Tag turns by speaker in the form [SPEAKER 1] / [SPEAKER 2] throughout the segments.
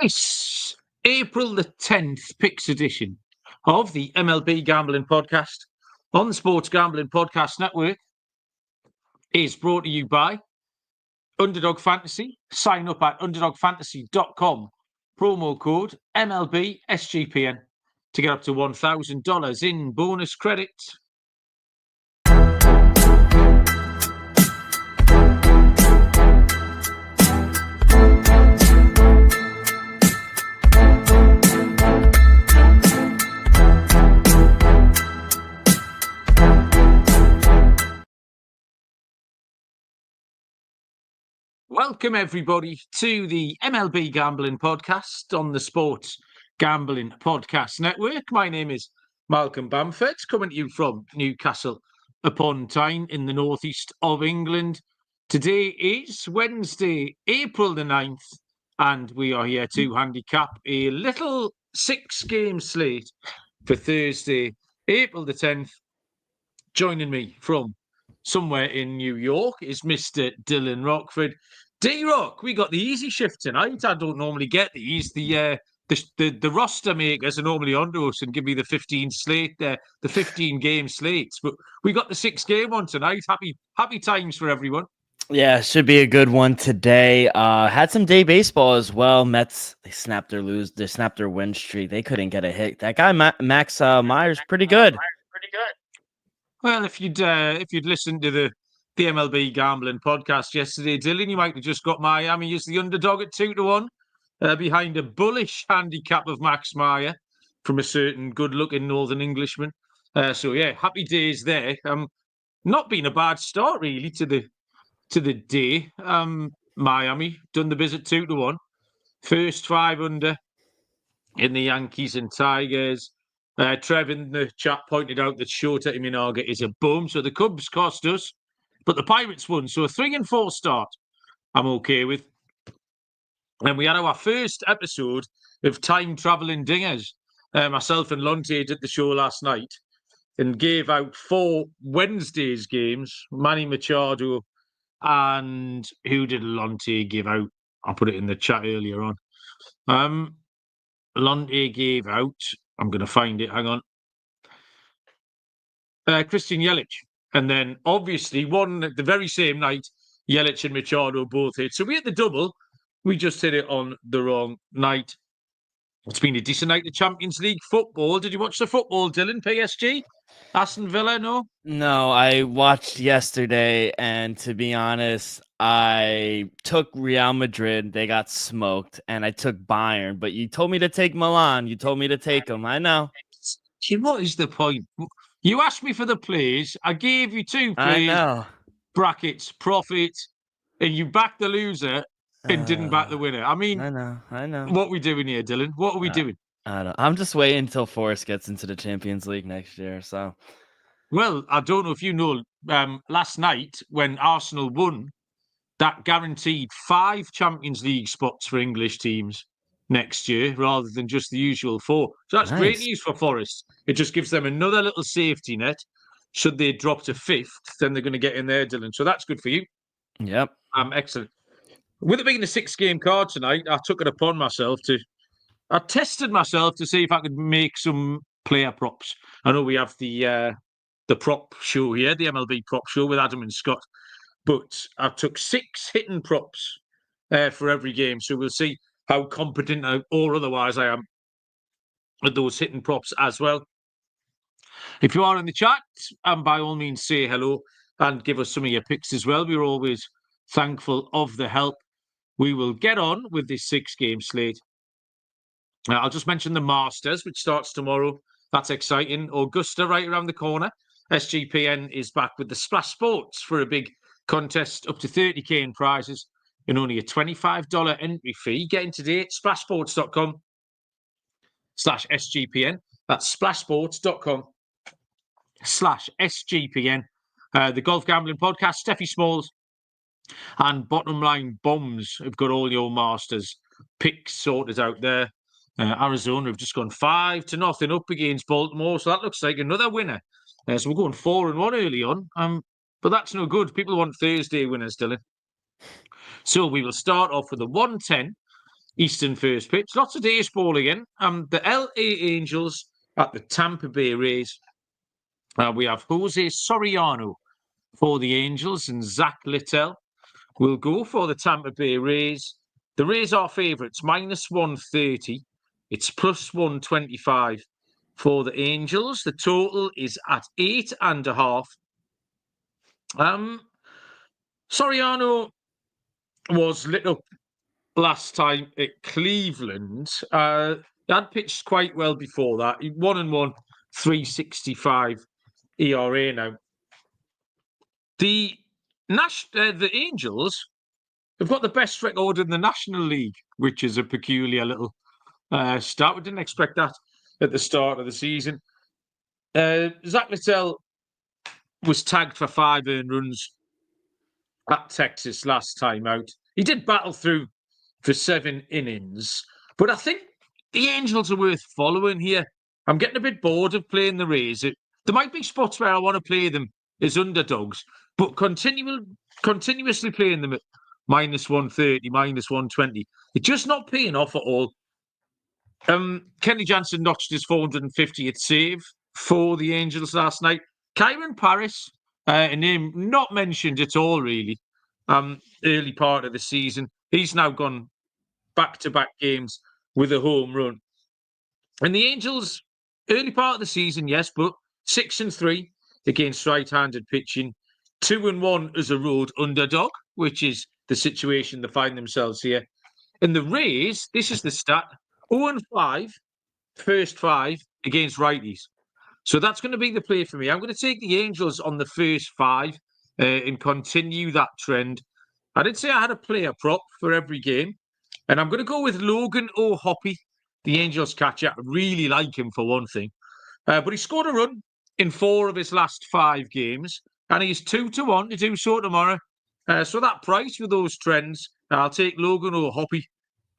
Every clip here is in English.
[SPEAKER 1] It's April the 10th Picks edition of the MLB Gambling Podcast on the Sports Gambling Podcast Network is brought to you by Underdog Fantasy. Sign up at underdogfantasy.com. Promo code MLB SGPN to get up to $1,000 in bonus credit. Welcome, everybody, to the MLB Gambling Podcast on the Sports Gambling Podcast Network. My name is Malcolm Bamford, coming to you from Newcastle upon Tyne in the northeast of England. Today is Wednesday, April the 9th, and we are here to handicap a little six-game slate for Thursday, April the 10th. Joining me from somewhere in New York is Mr. Dylan Rockford. D-Rock, we got the easy shift tonight. I don't normally get these. The roster makers are normally onto us and give me the 15 slate there, the 15 game slates. But we got the 6-game one tonight. Happy times for everyone.
[SPEAKER 2] Yeah, should be a good one today. Had some day baseball as well. Mets, they snapped their win streak. They couldn't get a hit. That guy Max Myers, pretty good.
[SPEAKER 1] Well, if you'd listened to the MLB Gambling Podcast yesterday, Dylan, you might have just got Miami as the underdog at 2-1 behind a bullish handicap of Max Meyer from a certain good-looking Northern Englishman. So yeah, happy days there. Not been a bad start really to the day. Miami done the biz at 2-1. First 5 under in the Yankees and Tigers. Trev in the chat pointed out that Shota Imanaga is a bum, so the Cubs cost us, but the Pirates won. So a 3-4 start, I'm okay with. And we had our first episode of Time Travelling Dingers. Myself and Lonte did the show last night and gave out 4 Wednesday's games. Manny Machado and who did Lonte give out? I put it in the chat earlier on. Lonte gave out, I'm going to find it, hang on. Christian Yelich. And then, obviously, one the very same night, Yelich and Machado both hit. So we hit the double. We just hit it on the wrong night. It's been a decent night of Champions League football. Did you watch the football, Dylan? PSG? Aston Villa, no?
[SPEAKER 2] No, I watched yesterday, and to be honest, I took Real Madrid. They got smoked, and I took Bayern. But you told me to take Milan. You told me to take them. I know.
[SPEAKER 1] What is the point? You asked me for the plays. I gave you 2 plays.
[SPEAKER 2] I know.
[SPEAKER 1] Brackets, profit, and you backed the loser and didn't back the winner. I mean,
[SPEAKER 2] I know.
[SPEAKER 1] What are we doing here, Dylan? What are we doing?
[SPEAKER 2] I don't know. I'm just waiting until Forest gets into the Champions League next year. So,
[SPEAKER 1] well, I don't know if you know, last night when Arsenal won, that guaranteed 5 Champions League spots for English teams next year rather than just the usual 4. So that's
[SPEAKER 2] Nice.
[SPEAKER 1] Great news for Forest. It just gives them another little safety net. Should they drop to 5th, then they're going to get in there, Dylan. So that's good for you.
[SPEAKER 2] Yep.
[SPEAKER 1] Excellent. With it being a 6-game card tonight, I took it upon myself I tested myself to see if I could make some player props. I know we have the prop show here, the MLB prop show with Adam and Scott, but I took 6 hitting props for every game. So we'll see how competent or otherwise I am with those hitting props as well. If you are in the chat, by all means say hello and give us some of your picks as well. We're always thankful of the help. We will get on with this 6-game slate. I'll just mention the Masters, which starts tomorrow. That's exciting. Augusta right around the corner. SGPN is back with the Splash Sports for a big contest up to 30k in prizes and only a $25 entry fee. Get in today at splashsports.com/SGPN. That's splashsports.com/SGPN. The Golf Gambling Podcast, Steffi Smalls and Bottom Line Bombs have got all your Masters picks sorted out there. Arizona have just gone 5-0 up against Baltimore, so that looks like another winner. So we're going 4-1 early on, but that's no good. People want Thursday winners, Dylan. So we will start off with a 110 Eastern first pitch. Lots of days ball again. The LA Angels at the Tampa Bay Rays. We have Jose Soriano for the Angels and Zach Littell will go for the Tampa Bay Rays. The Rays are favourites, -130. It's +125 for the Angels. The total is at 8.5. Soriano was lit up last time at Cleveland. He had pitched quite well before that. 1-1, 3.65 ERA now. The Angels have got the best record in the National League, which is a peculiar little start. We didn't expect that at the start of the season. Zach Littell was tagged for 5 earned runs at Texas last time out. He did battle through for 7 innings, but I think the Angels are worth following here. I'm getting a bit bored of playing the Rays. There might be spots where I want to play them as underdogs, but continuously playing them at -130, -120, it's just not paying off at all. Kenny Jansen notched his 450th save for the Angels last night. Kyron Paris, a name not mentioned at all, really, early part of the season. He's now gone back-to-back games with a home run. And the Angels, early part of the season, yes, but 6-3 against right-handed pitching, 2-1 as a road underdog, which is the situation they find themselves here. And the Rays, this is the stat, 0-5, first 5 against righties. So that's going to be the play for me. I'm going to take the Angels on the first 5 and continue that trend. I did say I had a player prop for every game, and I'm going to go with Logan O'Hoppe, the Angels catcher. I really like him for one thing. But he scored a run in 4 of his last 5 games, and he's 2-1 to do so tomorrow. So that price with those trends, I'll take Logan O'Hoppe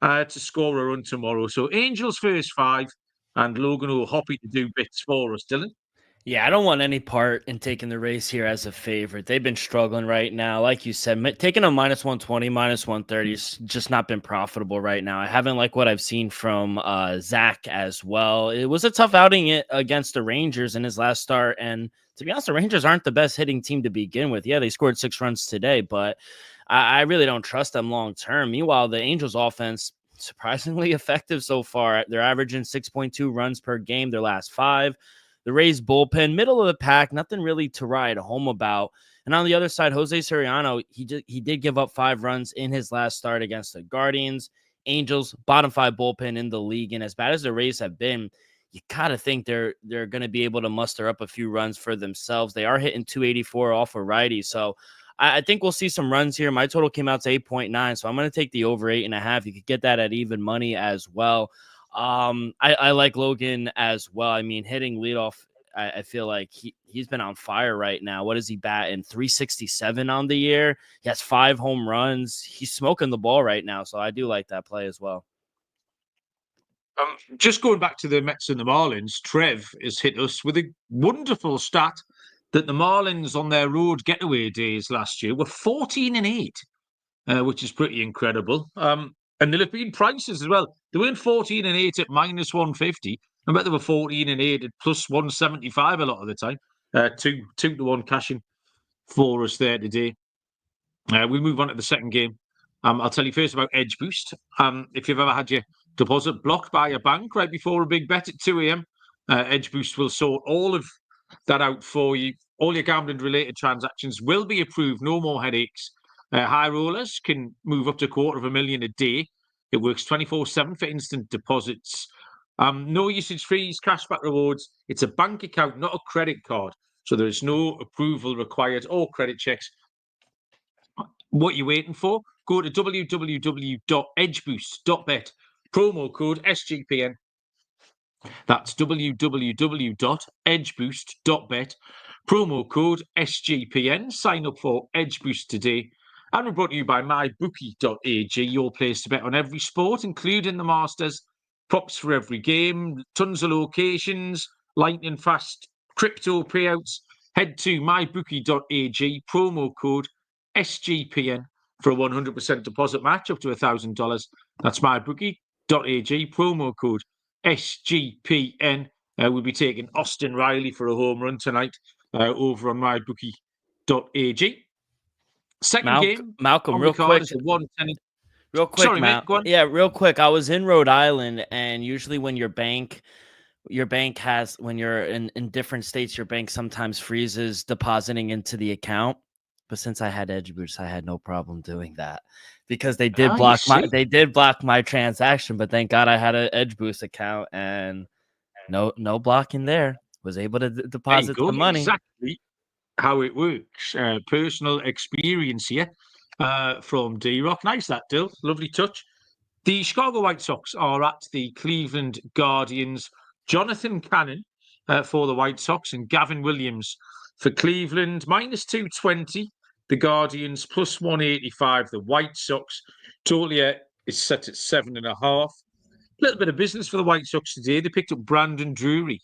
[SPEAKER 1] to score a run tomorrow. So Angels first 5 and Logan O'Hoppe to do bits for us, Dylan.
[SPEAKER 2] Yeah, I don't want any part in taking the Rays here as a favorite. They've been struggling right now. Like you said, taking a -120, -130 has just not been profitable right now. I haven't liked what I've seen from Zach as well. It was a tough outing against the Rangers in his last start. And to be honest, the Rangers aren't the best hitting team to begin with. Yeah, they scored 6 runs today, but I really don't trust them long term. Meanwhile, the Angels offense, surprisingly effective so far. They're averaging 6.2 runs per game their last 5. The Rays bullpen, middle of the pack, nothing really to write home about. And on the other side, Jose Soriano, he did give up 5 runs in his last start against the Guardians. Angels, bottom 5 bullpen in the league. And as bad as the Rays have been, you gotta think they're going to be able to muster up a few runs for themselves. They are hitting 284 off a righty. So I think we'll see some runs here. My total came out to 8.9, so I'm going to take the over 8.5. You could get that at even money as well. I like Logan as well. I mean, hitting leadoff, I feel like he's been on fire right now. What is he batting? 367 on the year. He has 5 home runs. He's smoking the ball right now, so I do like that play as well.
[SPEAKER 1] Just going back to the Mets and the Marlins, Trev has hit us with a wonderful stat that the Marlins on their road getaway days last year were 14-8, which is pretty incredible. And there'll have been prices as well. They weren't 14-8 at -150. I bet they were 14-8 at +175 a lot of the time. 2-1 cashing for us there today. We move on to the second game. I'll tell you first about Edge Boost. If you've ever had your deposit blocked by a bank right before a big bet at 2 a.m., Edge Boost will sort all of that out for you. All your gambling-related transactions will be approved. No more headaches. High rollers can move up to $250,000 a day. It works 24/7 for instant deposits. No usage fees, cashback rewards. It's a bank account, not a credit card. So there is no approval required or credit checks. What are you waiting for? Go to www.edgeboost.bet. Promo code SGPN. That's www.edgeboost.bet. Promo code SGPN. Sign up for Edge Boost today. And we're brought to you by mybookie.ag, your place to bet on every sport, including the Masters. Props for every game, tons of locations, lightning fast crypto payouts. Head to mybookie.ag, promo code SGPN for a 100% deposit match up to $1,000. That's mybookie.ag, promo code SGPN. We'll be taking Austin Riley for a home run tonight over on mybookie.ag. Second game
[SPEAKER 2] Malcolm,
[SPEAKER 1] on
[SPEAKER 2] real
[SPEAKER 1] the card
[SPEAKER 2] quick.
[SPEAKER 1] is the 110.
[SPEAKER 2] Real quick,
[SPEAKER 1] Sorry, mate, go on.
[SPEAKER 2] Yeah, real quick. I was in Rhode Island, and usually when your bank has, when you're in different states, your bank sometimes freezes depositing into the account. But since I had Edge Boost, I had no problem doing that because they did block my transaction. But thank God I had an Edge Boost account and no blocking there. Was able to deposit some money.
[SPEAKER 1] Exactly how it works. Personal experience here from D-Rock. Nice that, Dill. Lovely touch. The Chicago White Sox are at the Cleveland Guardians. Jonathan Cannon for the White Sox and Gavin Williams for Cleveland. -220. The Guardians +185. The White Sox. Total here is set at 7.5. A little bit of business for the White Sox today. They picked up Brandon Drury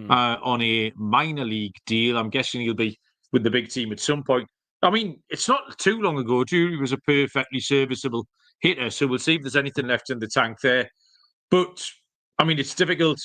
[SPEAKER 1] on a minor league deal. I'm guessing he'll be with the big team at some point. I mean, it's not too long ago. Drury was a perfectly serviceable hitter, so we'll see if there's anything left in the tank there. But, I mean, it's difficult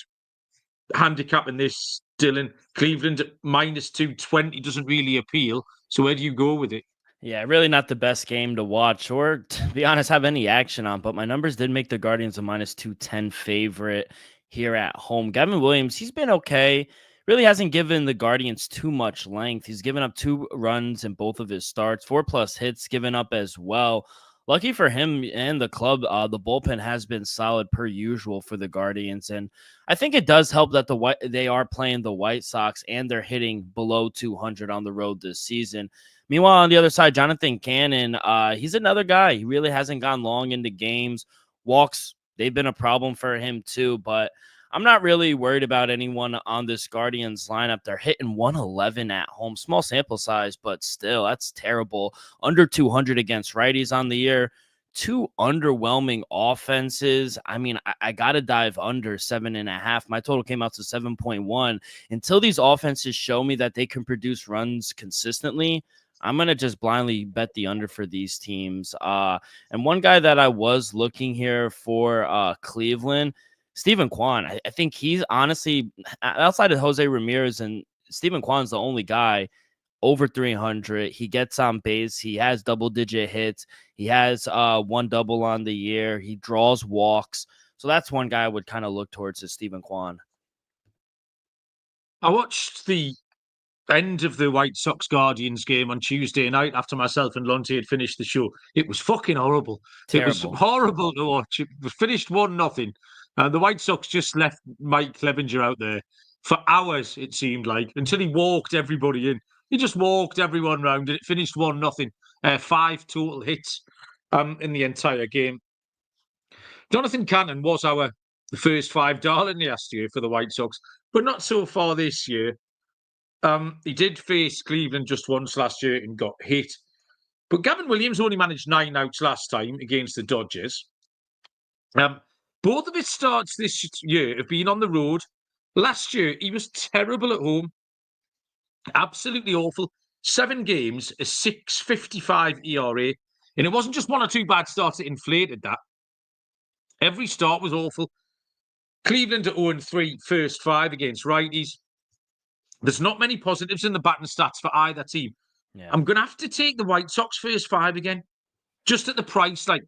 [SPEAKER 1] handicapping this, Dylan. Cleveland at -220 doesn't really appeal. So where do you go with it?
[SPEAKER 2] Yeah, really not the best game to watch or, to be honest, have any action on. But my numbers did make the Guardians a -210 favorite here at home. Gavin Williams, he's been okay. Really hasn't given the Guardians too much length. He's given up 2 runs in both of his starts, 4+ hits given up as well. Lucky for him and the club, the bullpen has been solid per usual for the Guardians. And I think it does help that they are playing the White Sox and they're hitting below 200 on the road this season. Meanwhile, on the other side, Jonathan Cannon, he's another guy. He really hasn't gone long into games. Walks, they've been a problem for him too, but I'm not really worried about anyone on this Guardians lineup. They're hitting 111 at home. Small sample size, but still, that's terrible. Under 200 against righties on the year. 2 underwhelming offenses. I mean, I got to dive under 7.5. My total came out to 7.1. Until these offenses show me that they can produce runs consistently, I'm going to just blindly bet the under for these teams. And one guy that I was looking here for Cleveland, Stephen Kwan. I think he's honestly, outside of Jose Ramirez, and Stephen Kwan's the only guy over 300. He gets on base. He has double-digit hits. He has 1 double on the year. He draws walks. So that's one guy I would kind of look towards, is Stephen Kwan.
[SPEAKER 1] I watched the end of the White Sox Guardians game on Tuesday night after myself and Lonte had finished the show. It was fucking horrible.
[SPEAKER 2] Terrible.
[SPEAKER 1] It was horrible to watch. It was finished 1-0. The White Sox just left Mike Clevenger out there for hours, it seemed like, until he walked everybody in. He just walked everyone round and it finished 1-0. 5 total hits in the entire game. Jonathan Cannon was the first $5 in last year for the White Sox, but not so far this year. He did face Cleveland just once last year and got hit. But Gavin Williams only managed 9 outs last time against the Dodgers. Both of his starts this year have been on the road. Last year, he was terrible at home. Absolutely awful. 7 games, a 6.55 ERA. And it wasn't just 1 or 2 bad starts that inflated that. Every start was awful. Cleveland at 0-3, first 5 against righties. There's not many positives in the batting stats for either team. Yeah. I'm going to have to take the White Sox first 5 again. Just at the price. Like,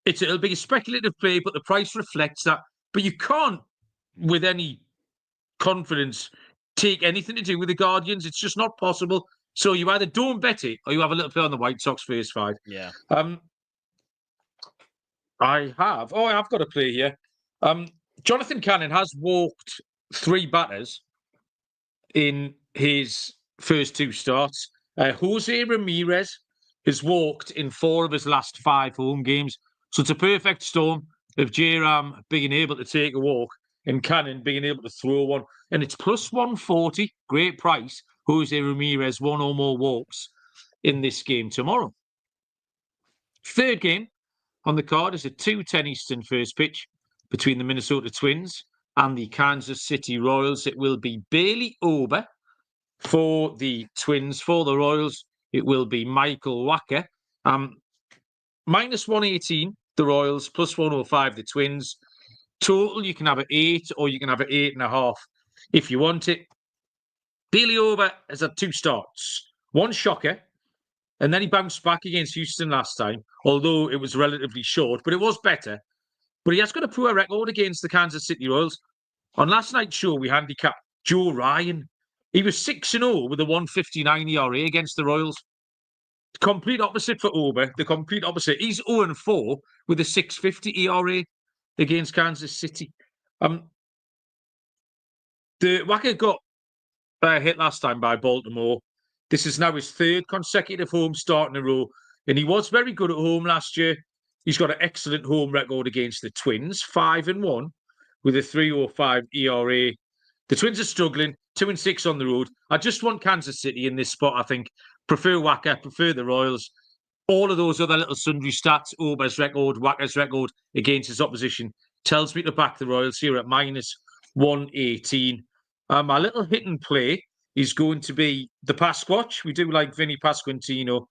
[SPEAKER 1] it'll be a speculative play, but the price reflects that. But you can't, with any confidence, take anything to do with the Guardians. It's just not possible. So you either don't bet it or you have a little play on the White Sox first 5.
[SPEAKER 2] Yeah.
[SPEAKER 1] I've got a play here. Jonathan Cannon has walked 3 batters in his first 2 starts. Jose Ramirez has walked in 4 of his last 5 home games. So it's a perfect storm of J-Ram being able to take a walk and Cannon being able to throw one. And it's +140. Great price. Jose Ramirez 1 or more walks in this game tomorrow. Third game on the card is a 2:10 Eastern first pitch between the Minnesota Twins and the Kansas City Royals. It will be Bailey Ober for the Twins. For the Royals, it will be Michael Wacha. -118. the Royals, plus 105, the Twins. Total, you can have an 8 or you can have an 8.5 if you want it. Bailey Ober has had 2 starts. One shocker, and then he bounced back against Houston last time, although it was relatively short, but it was better. But he has got a poor record against the Kansas City Royals. On last night's show, we handicapped Joe Ryan. He was 6-0 with a 159 ERA against the Royals. Complete opposite for Ober. The complete opposite. He's 0-4 with a 650 ERA against Kansas City. The Wacker got hit last time by Baltimore. This is now his 3rd consecutive home start in a row, and he was very good at home last year. He's got an excellent home record against the Twins, 5-1 with a 3.05 ERA. The Twins are struggling, 2-6 on the road. I just want Kansas City in this spot, I think. Prefer Wacker, prefer the Royals. All of those other little sundry stats, Ober's record, Wacker's record against his opposition, tells me to back the Royals here at minus 118. My little hit and play is going to be the Pasquatch. We do like Vinny Pasquantino.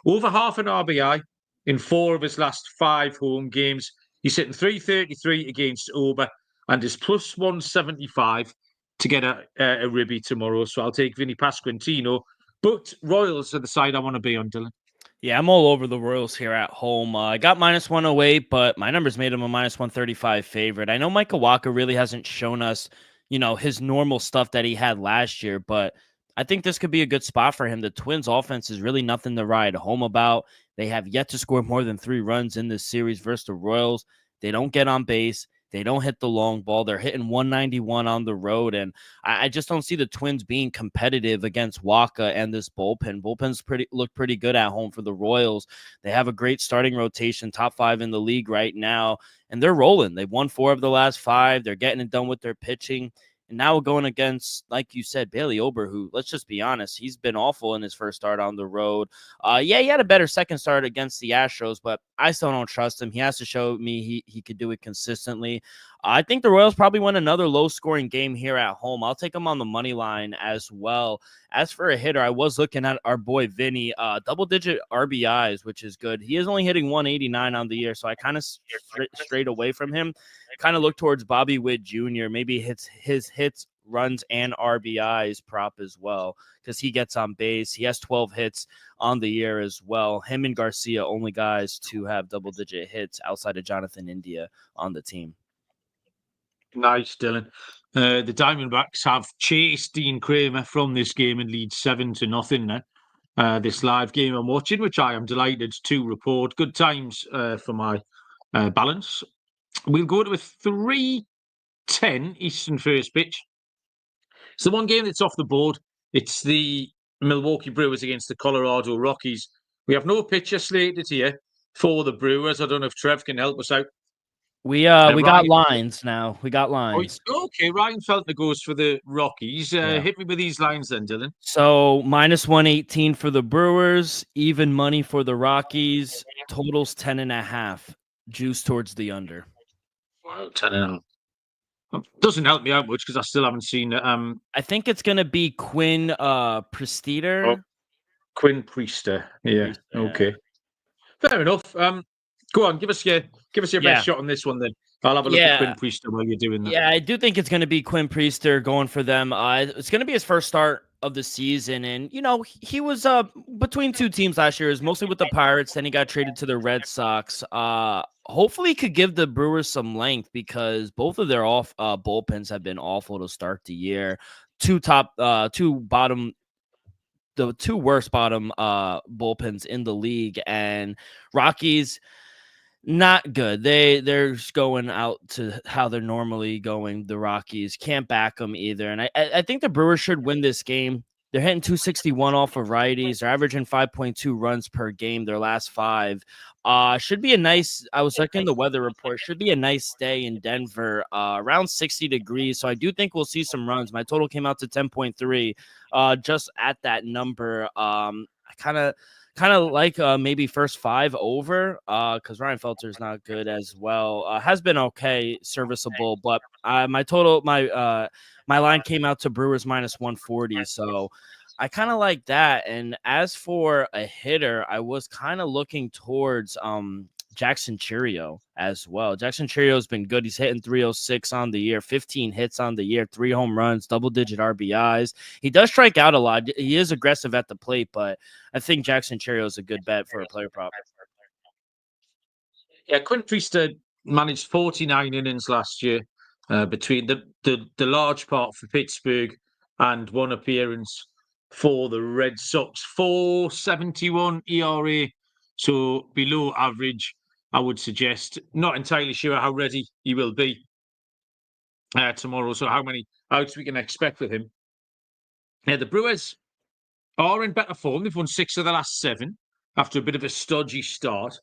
[SPEAKER 1] Over half an RBI in 4 of his last 5 home games. He's hitting 333 against Ober and is plus 175 to get a ribby tomorrow. So I'll take Vinny Pasquantino. But Royals are the side I want to be on, Dylan.
[SPEAKER 2] Yeah, I'm all over the Royals here at home. I got minus 108, but my numbers made him a minus 135 favorite. I know Michael Wacha really hasn't shown us, his normal stuff that he had last year, but I think this could be a good spot for him. The Twins offense is really nothing to ride home about. They have yet to score more than 3 runs in this series versus the Royals. They don't get on base. They don't hit the long ball. They're hitting 191 on the road, and I just don't see the Twins being competitive against Wacha and this bullpen. Bullpens look pretty good at home for the Royals. They have a great starting rotation, top 5 in the league right now, and they're rolling. They've won 4 of the last 5. They're getting it done with their pitching. And now we're going against, like you said, Bailey Ober, who, let's just be honest, he's been awful in his first start on the road. He had a better second start against the Astros, but I still don't trust him. He has to show me he could do it consistently. I think the Royals probably win another low-scoring game here at home. I'll take them on the money line as well. As for a hitter, I was looking at our boy Vinny, double-digit RBIs, which is good. He is only hitting 189 on the year, so I kind of strayed away from him. Kind of look towards Bobby Witt Jr. Maybe his hits, runs, and RBIs prop as well, because he gets on base. He has 12 hits on the year as well. Him and Garcia, only guys to have double-digit hits outside of Jonathan India on the team.
[SPEAKER 1] Nice, Dylan. The Diamondbacks have chased Dean Kramer from this game and lead 7-0 now. This live game I'm watching, which I am delighted to report. Good times for my balance. We'll go to a 3:10 Eastern first pitch. It's the one game that's off the board. It's the Milwaukee Brewers against the Colorado Rockies. We have no pitcher slated here for the Brewers. I don't know if Trev can help us out.
[SPEAKER 2] We got lines now. We got lines.
[SPEAKER 1] Okay, Ryan Feltner goes for the Rockies. Hit me with these lines then, Dylan.
[SPEAKER 2] So minus 118 for the Brewers, even money for the Rockies, totals 10.5, juice towards the under.
[SPEAKER 1] Wow, 10.5. Doesn't help me out much because I still haven't seen it.
[SPEAKER 2] I think it's gonna be Quinn Priester.
[SPEAKER 1] Oh, Quinn Priester. Yeah.
[SPEAKER 2] Priester,
[SPEAKER 1] okay. Fair enough. Go on, give us your best shot on this one then. I'll have a look at Quinn Priester while you're doing that.
[SPEAKER 2] Yeah, I do think it's going to be Quinn Priester going for them. It's going to be his first start of the season, and he was between 2 teams last year. It was mostly with the Pirates, then he got traded to the Red Sox. Hopefully, he could give the Brewers some length because both of their bullpens have been awful to start the year. The 2 worst bottom bullpens in the league, and Rockies. Not good. They're just going out to how they're normally going. The Rockies can't back them either. And I think the Brewers should win this game. They're hitting 261 off of righties. They're averaging 5.2 runs per game their last 5. Should be a nice, I was looking at the weather report, should be a nice day in Denver, around 60 degrees. So I do think we'll see some runs. My total came out to 10.3, just at that number. I kind of like maybe first 5 over because Ryan Felter is not good as well. Has been okay, serviceable, but my line came out to Brewers minus 140. So I kind of like that. And as for a hitter, I was kind of looking towards Jackson Churio as well. Jackson Churio's been good. He's hitting 306 on the year, 15 hits on the year, 3 home runs, double-digit RBIs. He does strike out a lot. He is aggressive at the plate, but I think Jackson Churio is a good bet for a player prop.
[SPEAKER 1] Yeah, Quinn Priester managed 49 innings last year between the large part for Pittsburgh and 1 appearance for the Red Sox. 4.71 ERA, so below average, I would suggest. Not entirely sure how ready he will be tomorrow, so how many outs we can expect with him. The Brewers are in better form. They've won 6 of the last 7 after a bit of a stodgy start.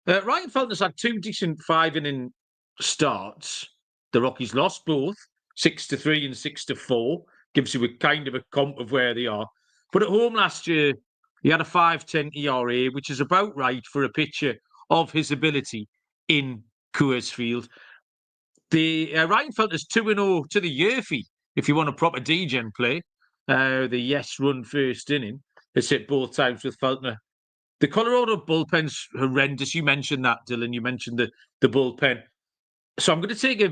[SPEAKER 1] Ryan Felton's had 2 decent 5-inning starts. The Rockies lost both, 6-3 and 6-4. Gives you a kind of a comp of where they are. But at home last year, he had a 5.10 ERA, which is about right for a pitcher of his ability in Coors Field. The Ryan Felton's 2-0 to the year fee, if you want a proper D-Gen play. The yes run first inning. It's hit both times with Felton. The Colorado bullpen's horrendous. You mentioned that, Dylan. You mentioned the bullpen. So I'm going to take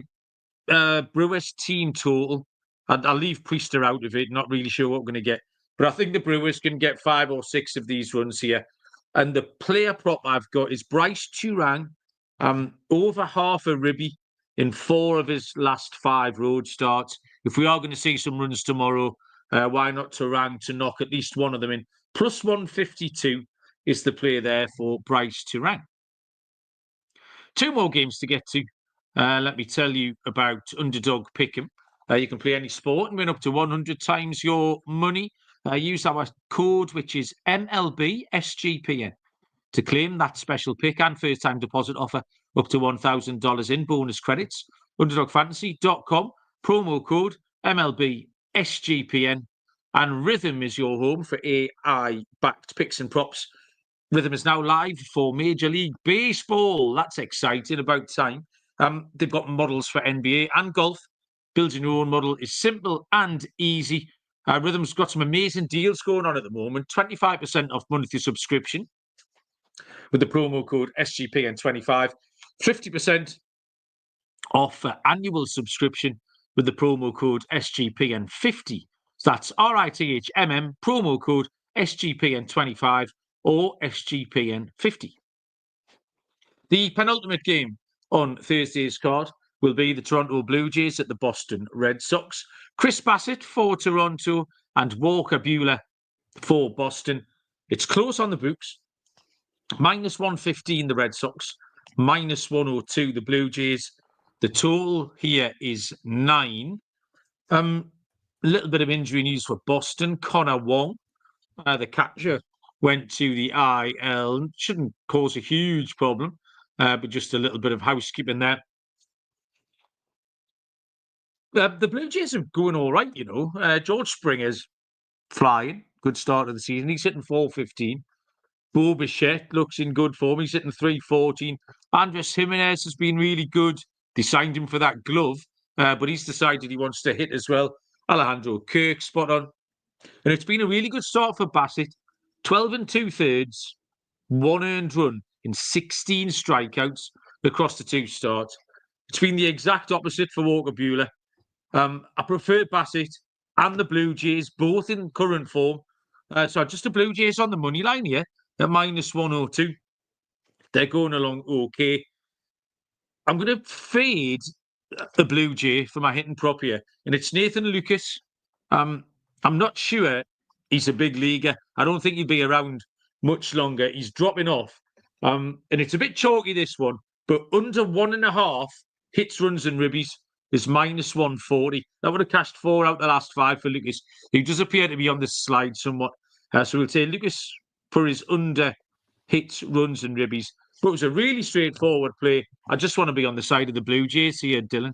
[SPEAKER 1] a Brewers team total. I'll leave Priester out of it. Not really sure what we're going to get. But I think the Brewers can get 5 or 6 of these runs here. And the player prop I've got is Bryce Turang, over half a ribby in 4 of his last 5 road starts. If we are going to see some runs tomorrow, why not Turang to knock at least one of them in? Plus 152 is the play there for Bryce Turang. 2 more games to get to. Let me tell you about Underdog Pick'em. You can play any sport and win up to 100 times your money. Use our code, which is MLB SGPN, to claim that special pick and first-time deposit offer up to $1,000 in bonus credits. UnderdogFantasy.com, promo code MLB SGPN. And Rhythm is your home for AI-backed picks and props. Rhythm is now live for Major League Baseball. That's exciting, about time. They've got models for NBA and golf. Building your own model is simple and easy. Rhythm's got some amazing deals going on at the moment. 25% off monthly subscription with the promo code SGPN25. 50% off annual subscription with the promo code SGPN50. So that's RITHMM, promo code SGPN25 or SGPN50. The penultimate game on Thursday's card will be the Toronto Blue Jays at the Boston Red Sox. Chris Bassett for Toronto and Walker Buehler for Boston. It's close on the books. Minus 115 the Red Sox, minus 102 the Blue Jays. The total here is 9. A little bit of injury news for Boston. Connor Wong, the catcher, went to the IL. Shouldn't cause a huge problem, but just a little bit of housekeeping there. The Blue Jays are going all right, you know. George Springer's flying. Good start of the season. He's hitting 415. Bo Bichette looks in good form. He's hitting 314. Andres Jimenez has been really good. They signed him for that glove, but he's decided he wants to hit as well. Alejandro Kirk, spot on. And it's been a really good start for Bassett. 12 2/3, 1 earned run in 16 strikeouts across the 2 starts. It's been the exact opposite for Walker Buehler. I prefer Bassett and the Blue Jays, both in current form. So just the Blue Jays on the money line here at minus 102. They're going along okay. I'm going to fade the Blue Jay for my hitting prop here, and it's Nathan Lucas. I'm not sure he's a big leaguer. I don't think he'll be around much longer. He's dropping off. And it's a bit chalky, this one, but under 1.5 hits, runs, and ribbies is minus 140. That would have cashed 4 out the last 5 for Lucas. He does appear to be on this slide somewhat. So we'll take Lucas for his under hits, runs, and ribbies. But it was a really straightforward play. I just want to be on the side of the Blue Jays here, Dylan.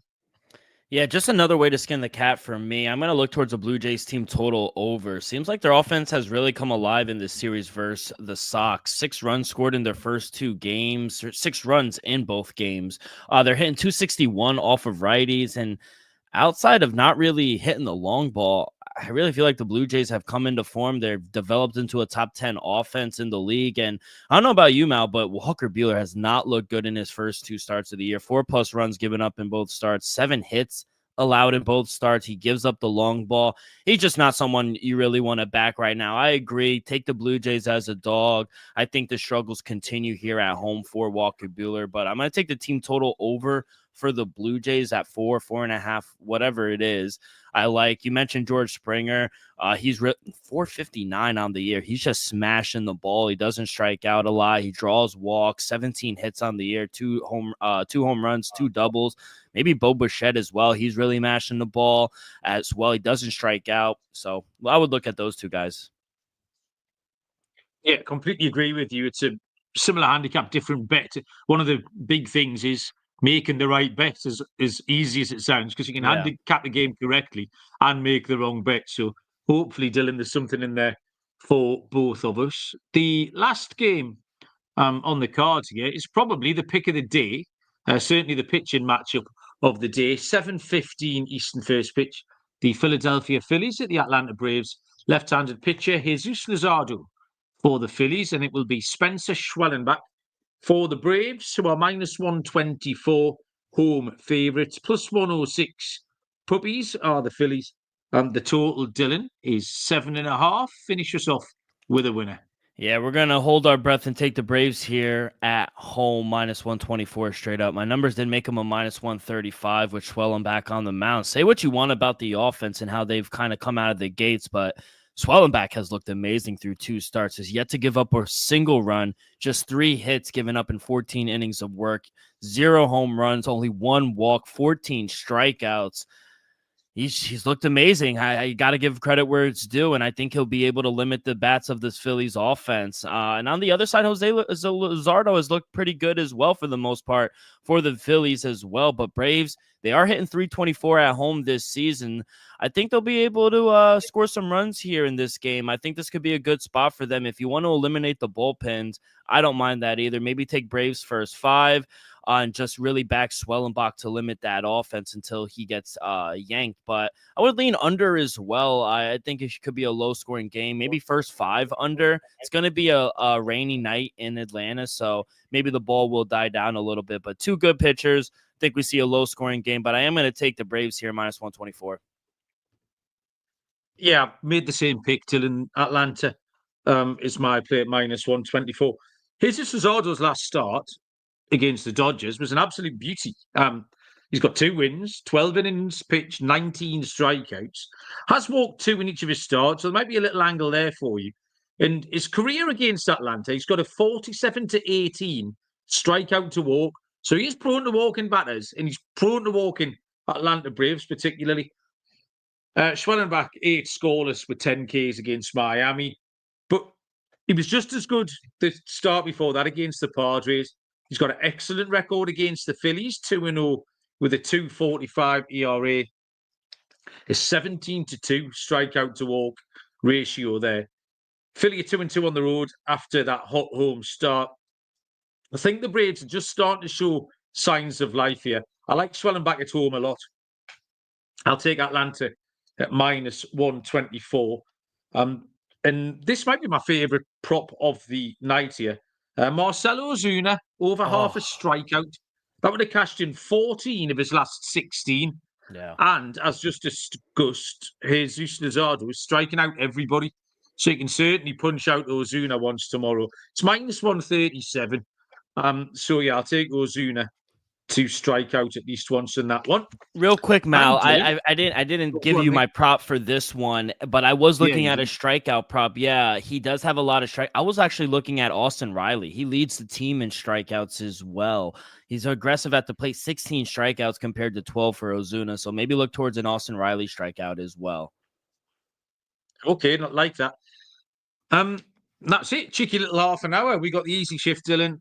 [SPEAKER 2] Yeah, just another way to skin the cat for me. I'm going to look towards the Blue Jays team total over. Seems like their offense has really come alive in this series versus the Sox. 6 runs scored in their first 2 games, 6 runs in both games. They're hitting 261 off of righties, and outside of not really hitting the long ball, I really feel like the Blue Jays have come into form. They've developed into a top 10 offense in the league. And I don't know about you, Mal, but Walker Buehler has not looked good in his first 2 starts of the year. 4+ runs given up in both starts, 7 hits allowed in both starts. He gives up the long ball. He's just not someone you really want to back right now. I agree. Take the Blue Jays as a dog. I think the struggles continue here at home for Walker Buehler, but I'm going to take the team total over for the Blue Jays at 4.5, whatever it is. I like, you mentioned George Springer. He's 459 on the year. He's just smashing the ball. He doesn't strike out a lot. He draws walks, 17 hits on the year, 2 home runs, 2 doubles. Maybe Bo Bichette as well. He's really mashing the ball as well. He doesn't strike out. So I would look at those 2 guys.
[SPEAKER 1] Yeah, completely agree with you. It's a similar handicap, different bet. One of the big things is making the right bet, as easy as it sounds, because you can handicap the game correctly and make the wrong bet. So hopefully, Dylan, there's something in there for both of us. The last game on the cards here is probably the pick of the day, certainly the pitching matchup of the day. 7:15 Eastern first pitch. The Philadelphia Phillies at the Atlanta Braves. Left-handed pitcher Jesus Luzardo for the Phillies, and it will be Spencer Schwellenbach for the Braves, who are -124 home favourites, +106 puppies are the Phillies. The total, Dylan, is 7.5. Finish us off with a winner.
[SPEAKER 2] Yeah, we're going to hold our breath and take the Braves here at home, -124 straight up. My numbers did make them a -135, with Schwellenbach on the mound. Say what you want about the offense and how they've kind of come out of the gates, but Schwellenbach has looked amazing through 2 starts. Has yet to give up a single run, just 3 hits given up in 14 innings of work, 0 home runs, only 1 walk, 14 strikeouts. He's looked amazing. I got to give credit where it's due, and I think he'll be able to limit the bats of this Phillies offense. And on the other side, Jose Luzardo has looked pretty good as well for the most part for the Phillies as well. But Braves, they are hitting .324 at home this season. I think they'll be able to score some runs here in this game. I think this could be a good spot for them. If you want to eliminate the bullpens, I don't mind that either. Maybe take Braves first 5. And just really back Schwellenbach to limit that offense until he gets yanked. But I would lean under as well. I think it could be a low-scoring game. Maybe first 5 under. It's going to be a rainy night in Atlanta, so maybe the ball will die down a little bit. But 2 good pitchers. I think we see a low-scoring game, but I am going to take the Braves here, -124.
[SPEAKER 1] Yeah, made the same pick, Dylan. Atlanta is my play at -124. Jesus Luzardo's last start against the Dodgers was an absolute beauty. He's got 2 wins, 12 innings pitched, 19 strikeouts. Has walked 2 in each of his starts, so there might be a little angle there for you. And his career against Atlanta, he's got a 47-18 strikeout to walk. So he is prone to walking batters, and he's prone to walking Atlanta Braves particularly. Schwellenbach 8 scoreless with 10 Ks against Miami, but he was just as good the start before that against the Padres. He's got an excellent record against the Phillies, 2-0 with a 2.45 ERA. A 17-2 strikeout to walk ratio there. Philly are 2-2 on the road after that hot home start. I think the Braves are just starting to show signs of life here. I like Schwellenbach at home a lot. I'll take Atlanta at -124. And this might be my favourite prop of the night here. Marcell Ozuna, over half a strikeout. That would have cashed in 14 of his last 16.
[SPEAKER 2] Yeah.
[SPEAKER 1] And as just discussed, Jesus Luzardo is striking out everybody. So you can certainly punch out Ozuna once tomorrow. It's -137. So yeah, I'll take Ozuna to strike out at least once in that one.
[SPEAKER 2] Real quick, Mal, I didn't give you my prop for this one, but I was looking at a strikeout prop. Yeah, he does have a lot of strike. I was actually looking at Austin Riley. He leads the team in strikeouts as well. He's aggressive at the plate, 16 strikeouts compared to 12 for Ozuna. So maybe look towards an Austin Riley strikeout as well.
[SPEAKER 1] Okay, not like that. That's it. Cheeky little half an hour. We got the easy shift, Dylan.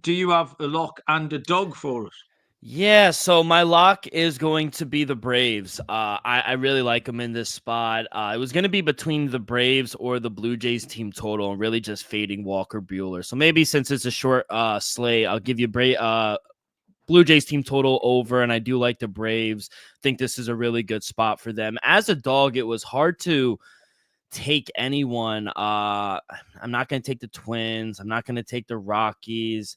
[SPEAKER 1] Do you have a lock and a dog for us?
[SPEAKER 2] Yeah, so my lock is going to be the Braves. I really like them in this spot. It was going to be between the Braves or the Blue Jays team total, and really just fading Walker Buehler. So maybe since it's a short slate, I'll give you Blue Jays team total over, and I do like the Braves. Think this is a really good spot for them. As a dog, it was hard to take anyone. I'm not going to take the Twins. I'm not going to take the Rockies.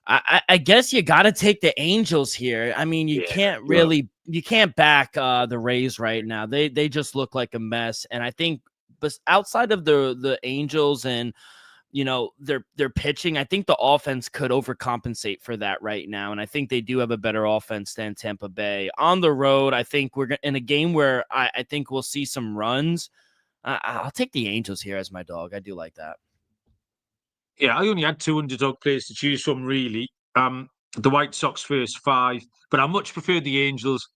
[SPEAKER 2] I guess you got to take the Angels here. I mean, you can't back the Rays right now. They just look like a mess. And I think, but outside of the Angels and their pitching, I think the offense could overcompensate for that right now. And I think they do have a better offense than Tampa Bay. On the road, I think we're in a game where I think we'll see some runs. I'll take the Angels here as my dog. I do like that.
[SPEAKER 1] Yeah, I only had 2 underdog players to choose from, really. The White Sox first 5, but I much prefer the Angels.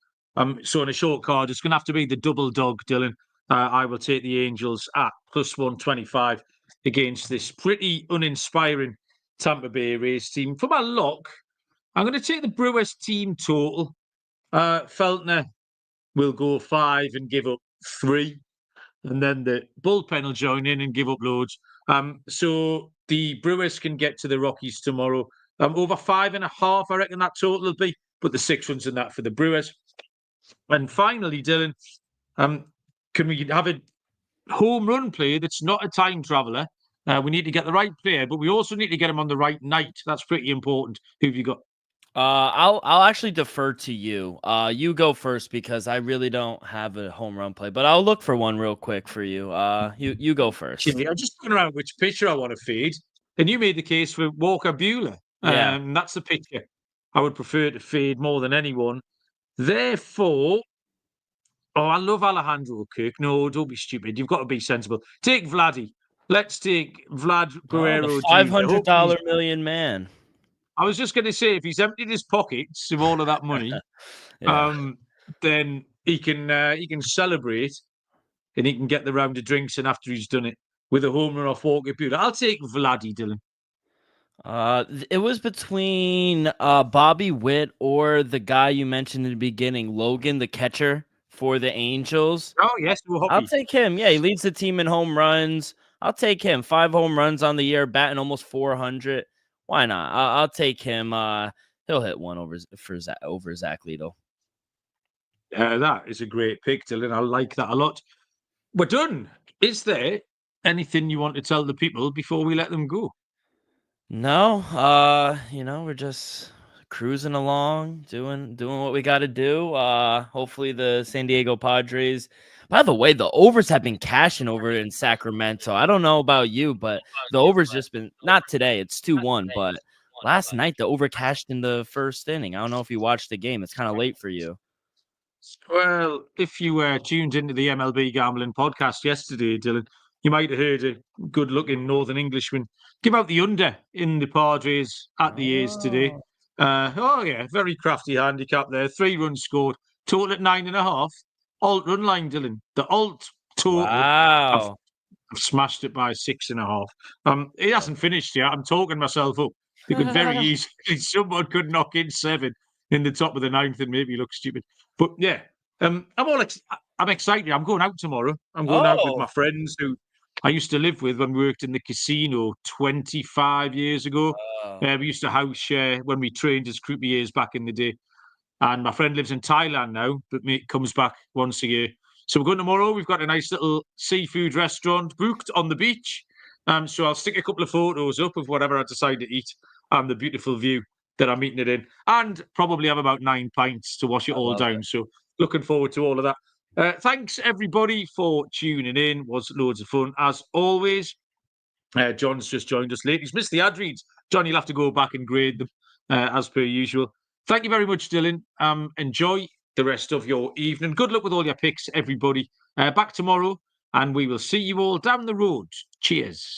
[SPEAKER 1] So in a short card, it's going to have to be the double dog, Dylan. I will take the Angels at +125 against this pretty uninspiring Tampa Bay Rays team. For my lock, I'm going to take the Brewers team total. Feltner will go 5 and give up 3. And then the bullpen will join in and give up loads. So the Brewers can get to the Rockies tomorrow. Over 5.5, I reckon that total will be. But the 6 runs in that for the Brewers. And finally, Dylan, can we have a home run player that's not a time traveller? We need to get the right player, but we also need to get him on the right night. That's pretty important. Who have you got?
[SPEAKER 2] I'll actually defer to you. You go first because I really don't have a home run play, but I'll look for one real quick for you. You go first.
[SPEAKER 1] I'm just looking around which pitcher I want to fade, and you made the case for Walker Buehler.
[SPEAKER 2] Yeah.
[SPEAKER 1] That's the pitcher I would prefer to fade more than anyone. Therefore, I love Alejandro Kirk. No, don't be stupid. You've got to be sensible. Take Vladdy. Let's take Vlad Guerrero.
[SPEAKER 2] The $500 million man.
[SPEAKER 1] I was just going to say, if he's emptied his pockets of all of that money, then he can celebrate and he can get the round of drinks. And after he's done it with a home run off Walker Buehler, I'll take Vladdy, Dylan.
[SPEAKER 2] It was between Bobby Witt or the guy you mentioned in the beginning, Logan, the catcher for the Angels.
[SPEAKER 1] Oh yes,
[SPEAKER 2] I'll take him. Yeah, he leads the team in home runs. I'll take him. 5 home runs on the year, batting almost 400. Why not? I'll take him. He'll hit one over Zach Lido.
[SPEAKER 1] That is a great pick, Dylan. I like that a lot. We're done. Is there anything you want to tell the people before we let them go?
[SPEAKER 2] No. We're just cruising along, doing what we got to do. Hopefully the San Diego Padres. By the way, the overs have been cashing over in Sacramento. I don't know about you, but the overs just been, not today, it's 2-1, but last night the over cashed in the first inning. I don't know if you watched the game. It's kind of late for you.
[SPEAKER 1] Well, if you were tuned into the MLB Gambling podcast yesterday, Dylan, you might have heard a good-looking Northern Englishman give out the under in the Padres at the A's today. Very crafty handicap there. 3 runs scored, total at 9.5. Alt run line, Dylan. The alt total.
[SPEAKER 2] Wow.
[SPEAKER 1] I've smashed it by 6.5. It hasn't finished yet. I'm talking myself up. It could very easily, someone could knock in 7 in the top of the 9th and maybe look stupid. But yeah, I'm excited. I'm going out tomorrow. I'm going out with my friends who I used to live with when we worked in the casino 25 years ago. We used to house share when we trained as croupiers back in the day. And my friend lives in Thailand now, but comes back once a year. So we're going tomorrow. We've got a nice little seafood restaurant booked on the beach. So I'll stick a couple of photos up of whatever I decide to eat and the beautiful view that I'm eating it in. And probably have about 9 pints to wash it all down. So looking forward to all of that. Thanks, everybody, for tuning in. It was loads of fun. As always, John's just joined us late. He's missed the ad reads. John, you'll have to go back and grade them as per usual. Thank you very much, Dylan. Enjoy the rest of your evening. Good luck with all your picks, everybody. Back tomorrow, and we will see you all down the road. Cheers.